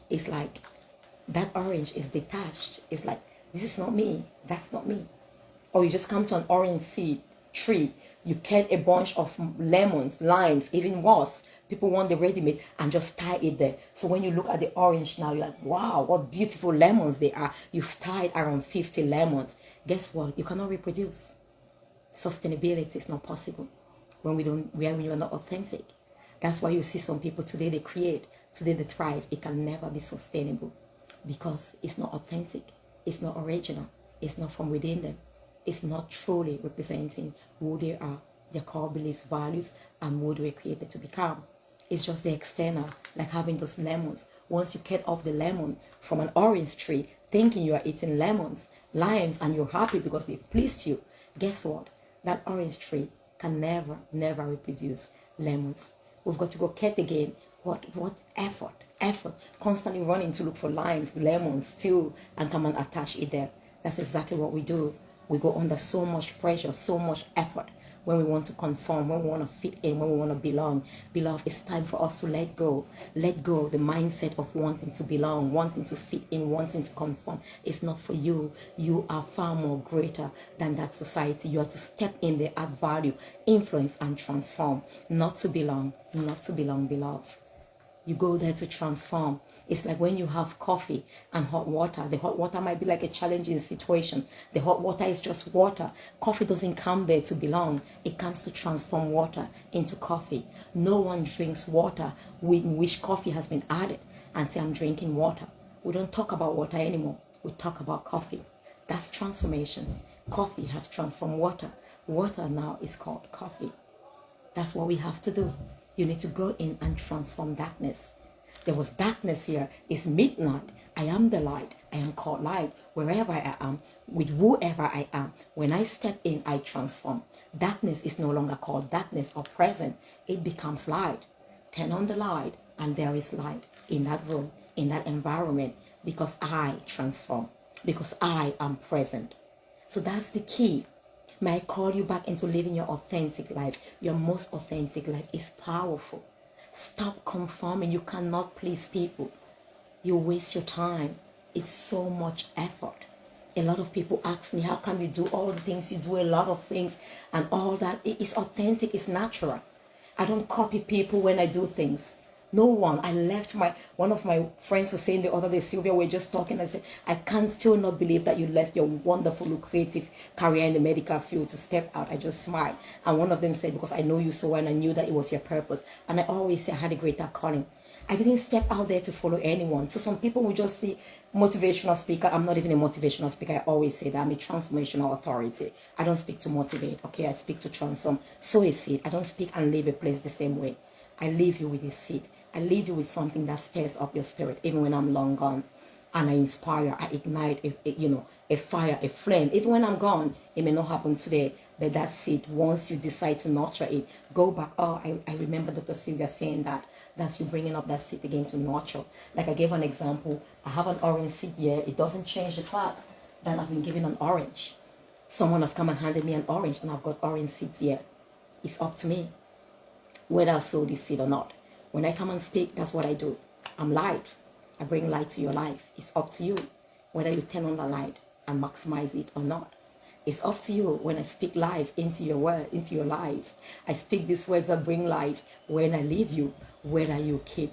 it's like that orange is detached. It's like, this is not me. That's not me. Or you just come to an orange seed tree. You cut a bunch of lemons, limes, even worse. People want the ready-made and just tie it there. So when you look at the orange now, you're like, wow, what beautiful lemons they are. You've tied around 50 lemons. Guess what? You cannot reproduce. Sustainability is not possible when you are not authentic. That's why you see some people today, they create, today they thrive. It can never be sustainable because it's not authentic. It's not original. It's not from within them. It's not truly representing who they are, their core beliefs, values, and who they were created to become. It's just the external, like having those lemons. Once you cut off the lemon from an orange tree, thinking you are eating lemons, limes, and you're happy because they've pleased you, guess what? That orange tree can never, never reproduce lemons. We've got to go cut again. What effort, constantly running to look for limes, lemons, too, and come and attach it there. That's exactly what we do. We go under so much pressure, so much effort when we want to conform, when we want to fit in, when we want to belong. Beloved, it's time for us to let go the mindset of wanting to belong, wanting to fit in, wanting to conform. It's not for you. You are far more greater than that society. You are to step in there, add value, influence, and transform. Not to belong, beloved. You go there to transform. It's like when you have coffee and hot water. The hot water might be like a challenging situation. The hot water is just water. Coffee doesn't come there to belong. It comes to transform water into coffee. No one drinks water in which coffee has been added and say, I'm drinking water. We don't talk about water anymore. We talk about coffee. That's transformation. Coffee has transformed water. Water now is called coffee. That's what we have to do. You need to go in and transform darkness. There was darkness here. It's midnight. I am the light. I am called light. Wherever I am, with whoever I am, when I step in, I transform. Darkness is no longer called darkness or present. It becomes light. Turn on the light and there is light in that room, in that environment, because I transform, because I am present. So that's the key. May I call you back into living your authentic life. Your most authentic life is powerful. Stop conforming. You cannot please people. You waste your time. It's so much effort. A lot of people ask me, how can you do all the things? You do a lot of things and all that. It is authentic. It's natural. I don't copy people when I do things. No one. I left one of my friends was saying the other day, Sylvia, we were just talking. I said, I can't still not believe that you left your wonderful, lucrative career in the medical field to step out. I just smiled. And one of them said, because I know you so well and I knew that it was your purpose. And I always say I had a greater calling. I didn't step out there to follow anyone. So some people will just see motivational speaker. I'm not even a motivational speaker. I always say that I'm a transformational authority. I don't speak to motivate. Okay, I speak to transform. Sow a seed. I don't speak and leave a place the same way. I leave you with a seed. I leave you with something that stirs up your spirit, even when I'm long gone. And I inspire, I ignite, a fire, a flame. Even when I'm gone, it may not happen today, but that seed, once you decide to nurture it, go back. Oh, I remember Dr. Sylvia saying that. That's you bringing up that seed again to nurture. Like I gave an example. I have an orange seed here. It doesn't change the fact that I've been given an orange. Someone has come and handed me an orange, and I've got orange seeds here. It's up to me whether I sow this seed or not. When I come and speak, that's what I do. I'm live. I bring light to your life. It's up to you whether you turn on the light and maximize it or not. It's up to you when I speak life into your word, into your life. I speak these words that bring life when I leave you, whether you keep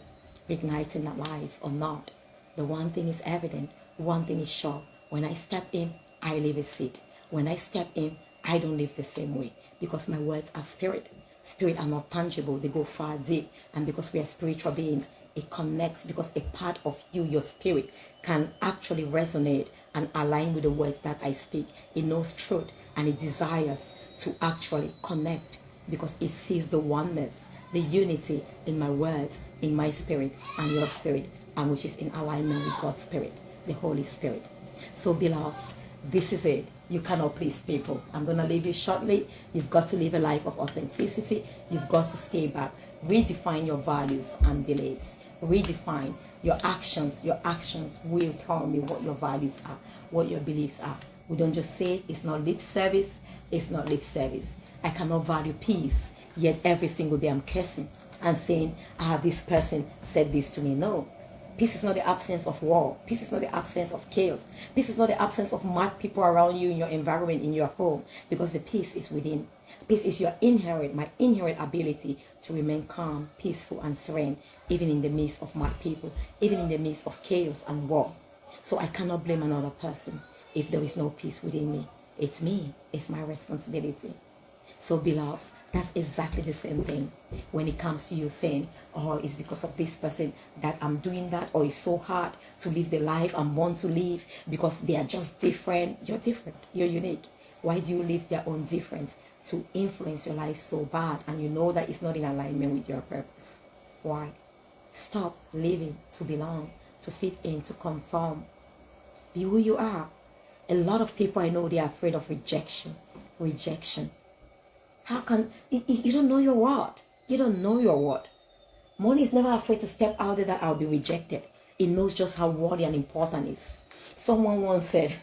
igniting that life or not. The one thing is evident, one thing is sure. When I step in, I leave a seed. When I step in, I don't live the same way because my words are spirit. Spirit are not tangible, they go far deep. And because we are spiritual beings, it connects because a part of you, your spirit, can actually resonate and align with the words that I speak. It knows truth and it desires to actually connect because it sees the oneness, the unity in my words, in my spirit and your spirit, and which is in alignment with God's spirit, the Holy Spirit. So beloved, this is it. You cannot please people. I'm going to leave you shortly. You've got to live a life of authenticity. You've got to stay back. Redefine your values and beliefs. Redefine your actions. Your actions will tell me what your values are, what your beliefs are. We don't just say it. It's not lip service. It's not lip service. I cannot value peace, yet every single day I'm cursing and saying, this person said this to me. No. Peace is not the absence of war. Peace is not the absence of chaos. Peace is not the absence of mad people around you in your environment, in your home, because the peace is within. Peace is my inherent ability to remain calm, peaceful, and serene, even in the midst of mad people, even in the midst of chaos and war. So I cannot blame another person if there is no peace within me. It's me. It's my responsibility. So beloved, that's exactly the same thing when it comes to you saying, it's because of this person that I'm doing that, or it's so hard to live the life I'm born to live because they are just different. You're different. You're unique. Why do you live their own difference to influence your life so bad and you know that it's not in alignment with your purpose? Why? Stop living to belong, to fit in, to conform. Be who you are. A lot of people I know, they are afraid of rejection. Rejection. How can, you don't know your word. You don't know your word. Money is never afraid to step out there that I'll be rejected. It knows just how worthy and important it is. Someone once said,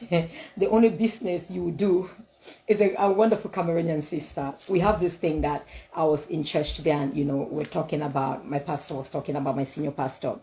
the only business you do is a wonderful Cameroonian sister. We have this thing that I was in church today and, we're talking about, my pastor was talking about, my senior pastor,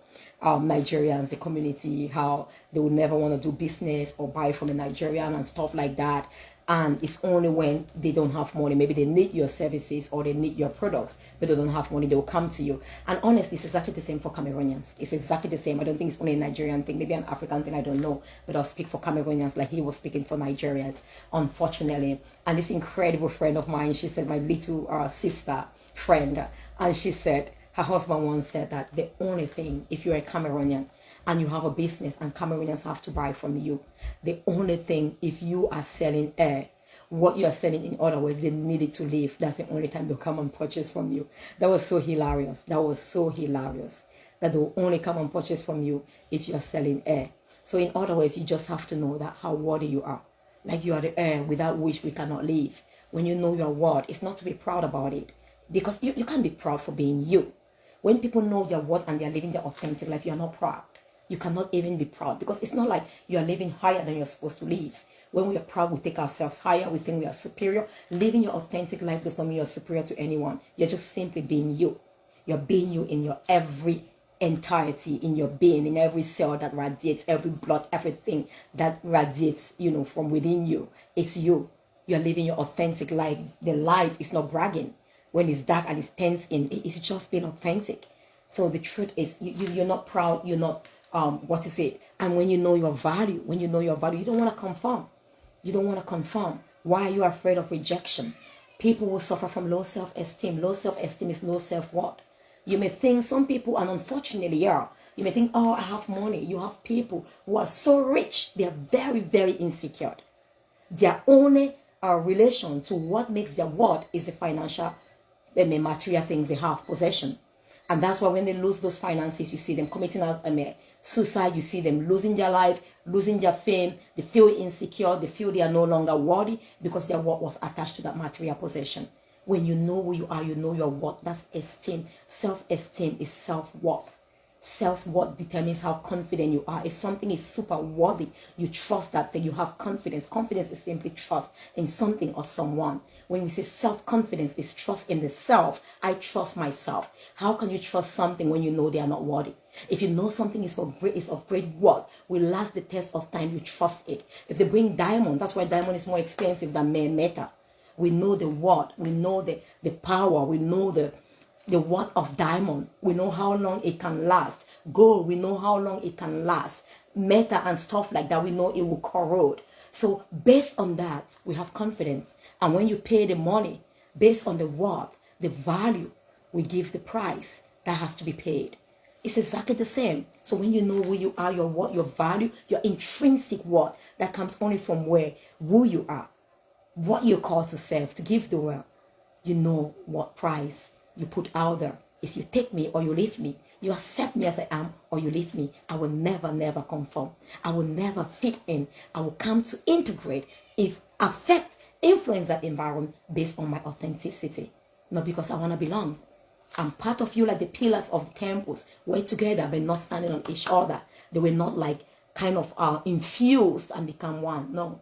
Nigerians, the community, how they would never want to do business or buy from a Nigerian and stuff like that. And it's only when they don't have money, maybe they need your services or they need your products, but they don't have money, they will come to you. And honestly, it's exactly the same for Cameroonians. It's exactly the same. I don't think it's only a Nigerian thing, maybe an African thing, I don't know. But I'll speak for Cameroonians like he was speaking for Nigerians, unfortunately. And this incredible friend of mine, she said, my little sister friend, and she said, her husband once said that the only thing, if you're a Cameroonian, and you have a business and Cameroonians have to buy from you, the only thing, if you are selling air, what you are selling, in other words, they need it to live. That's the only time they'll come and purchase from you. That was so hilarious. That was so hilarious. That they'll only come and purchase from you if you are selling air. So in other words, you just have to know that how worthy you are. Like you are the air without which we cannot live. When you know your worth, it's not to be proud about it. Because you can't be proud for being you. When people know their worth and they're living their authentic life, you're not proud. You cannot even be proud because it's not like you are living higher than you're supposed to live. When we are proud, we take ourselves higher. We think we are superior. Living your authentic life does not mean you're superior to anyone. You're just simply being you. You're being you in your every entirety, in your being, in every cell that radiates, every blood, everything that radiates, from within you. It's you. You're living your authentic life. The light is not bragging. When it's dark and it's tense in, it's just being authentic. So the truth is, you're not proud. You're not and when you know your value, you don't want to conform. You don't want to conform. Why are you afraid of rejection? People will suffer from low self-esteem. Low self-esteem is low self-worth. You may think some people, and unfortunately, you may think, I have money. You have people who are so rich, they are very, very insecure. Their only relation to what makes their worth is the financial, the material things they have, possession. And that's why when they lose those finances, you see them committing suicide, you see them losing their life, losing their fame. They feel insecure. They feel they are no longer worthy because their worth was attached to that material possession. When you know who you are, you know your worth. That's esteem. Self-esteem is self-worth. Self-worth determines how confident you are. If something is super worthy, you trust that thing, you have confidence. Confidence is simply trust in something or someone. When we say self-confidence, is trust in the self. I trust myself. How can you trust something when you know they are not worthy? If you know something is of great worth, will last the test of time, you trust it. If they bring diamond, that's why diamond is more expensive than mere metal. We know the worth, we know the power, we know the worth of diamond. We know how long it can last. Gold, we know how long it can last. Metal and stuff like that, we know it will corrode. So based on that, we have confidence. And when you pay the money, based on the worth, the value, we give the price that has to be paid. It's exactly the same. So when you know who you are, your worth, your value, your intrinsic worth, that comes only from who you are, what you're called to serve, to give the world, you know what price you put out there. Is you take me or you leave me. You accept me as I am or you leave me. I will never conform. I will never fit in. I will come to integrate, affect, influence that environment based on my authenticity. Not because I want to belong. I'm part of you like the pillars of the temples. We're together but not standing on each other. They were not like kind of infused and become one. No.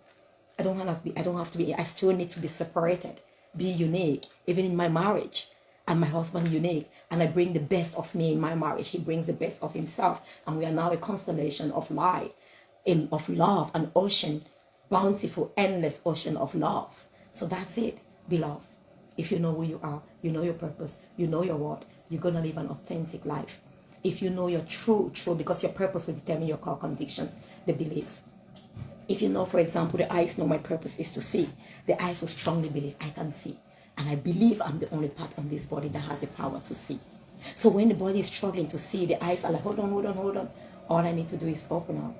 I don't have to be. I still need to be separated, be unique, even in my marriage. And my husband unique, and I bring the best of me in my marriage. He brings the best of himself, and we are now a constellation of light, of love, an ocean, bountiful, endless ocean of love. So that's it, beloved. If you know who you are, you know your purpose, you know your what, you're gonna live an authentic life. If you know your true, because your purpose will determine your core convictions, the beliefs. If you know, for example, the eyes know my purpose is to see, the eyes will strongly believe I can see. And I believe I'm the only part on this body that has the power to see. So when the body is struggling to see, the eyes are like, hold on. All I need to do is open up.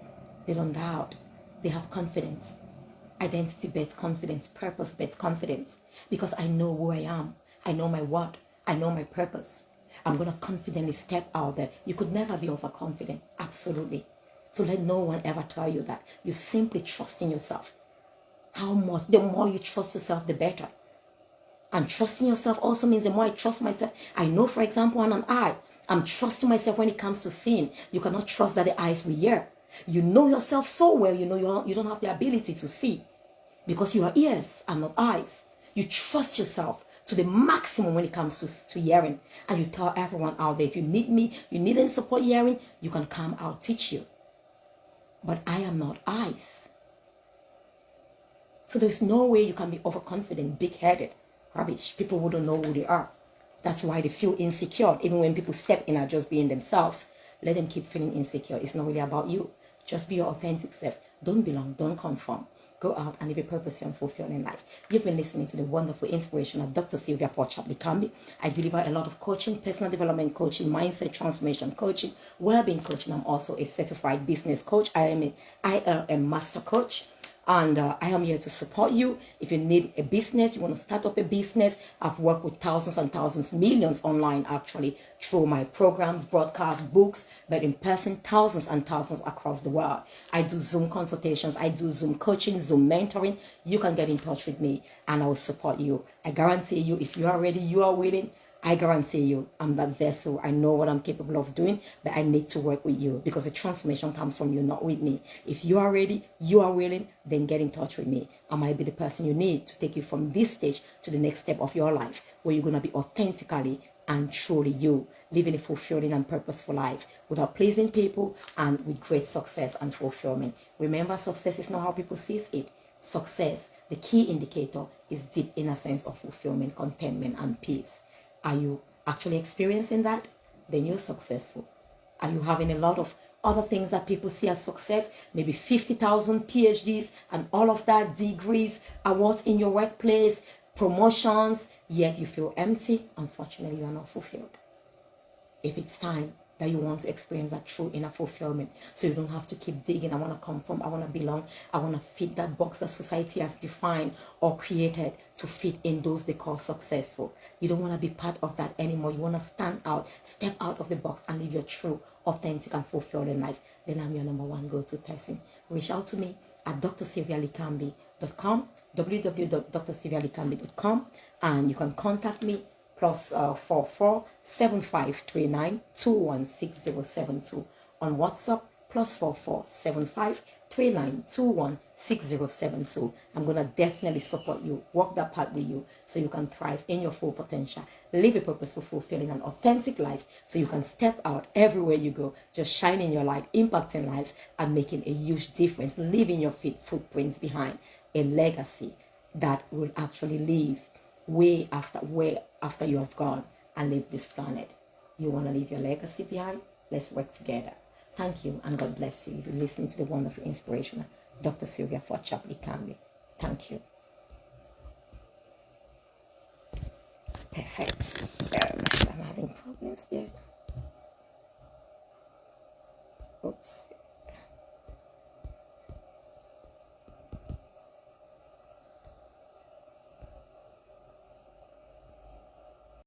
They don't doubt. They have confidence. Identity bets confidence. Purpose bets confidence. Because I know who I am. I know my what. I know my purpose. I'm going to confidently step out there. You could never be overconfident. Absolutely. So let no one ever tell you that. You simply trust in yourself. How much? The more you trust yourself, the better. And trusting yourself also means the more I trust myself. I know, for example, on an eye, I'm trusting myself when it comes to seeing. You cannot trust that the eyes will hear. You know yourself so well, you know you don't have the ability to see because you are ears and not eyes. You trust yourself to the maximum when it comes to hearing. And you tell everyone out there, if you need me, you need any support hearing, you can come, I'll teach you. But I am not eyes. So there's no way you can be overconfident, big-headed. Rubbish. People wouldn't know who they are. That's why they feel insecure. Even when people step in and just being themselves, let them keep feeling insecure. It's not really about you. Just be your authentic self. Don't belong. Don't conform. Go out and live a purposeful and fulfilling life. You've been listening to the wonderful inspiration of Dr. Sylvia Likambi. I deliver a lot of coaching, personal development coaching, mindset transformation coaching, well-being coaching. I'm also a certified business coach. I am an ILM master coach. And I am here to support you. If you need a business, you want to start up a business, I've worked with thousands and thousands, millions online actually, through my programs, broadcasts, books, but in person, thousands and thousands across the world. I do Zoom consultations, I do Zoom coaching, Zoom mentoring. You can get in touch with me and I will support you. I guarantee you, if you are ready, you are willing, I guarantee you, I'm that vessel. I know what I'm capable of doing, but I need to work with you because the transformation comes from you, not with me. If you are ready, you are willing, then get in touch with me. I might be the person you need to take you from this stage to the next step of your life, where you're going to be authentically and truly you, living a fulfilling and purposeful life without pleasing people and with great success and fulfillment. Remember, success is not how people see it. Success, the key indicator, is deep inner sense of fulfillment, contentment, and peace. Are you actually experiencing that? Then you're successful. Are you having a lot of other things that people see as success? Maybe 50,000 PhDs and all of that, degrees, awards in your workplace, promotions, yet you feel empty. Unfortunately, you are not fulfilled. If it's time that you want to experience that true inner fulfillment, so you don't have to keep digging, I want to conform, I want to belong, I want to fit that box that society has defined or created to fit in those they call successful. You don't want to be part of that anymore. You want to stand out, step out of the box and live your true, authentic and fulfilling life. Then I'm your number one go-to person. Reach out to me at drsylvialikambi.com, www.drsylvialikambi.com, and you can contact me plus 447539216072. On WhatsApp, plus 447539216072. I'm going to definitely support you, walk that path with you so you can thrive in your full potential, live a purposeful, fulfilling, and authentic life so you can step out everywhere you go, just shining your light, impacting lives, and making a huge difference, leaving your footprints behind, a legacy that will actually live way after you have gone and leave this planet. You want to leave your legacy behind? Let's work together. Thank you, and God bless you. You've been listening to the wonderful, inspirational Dr. Sylvia Likambi. Thank you. Perfect. I'm having problems there. Oops.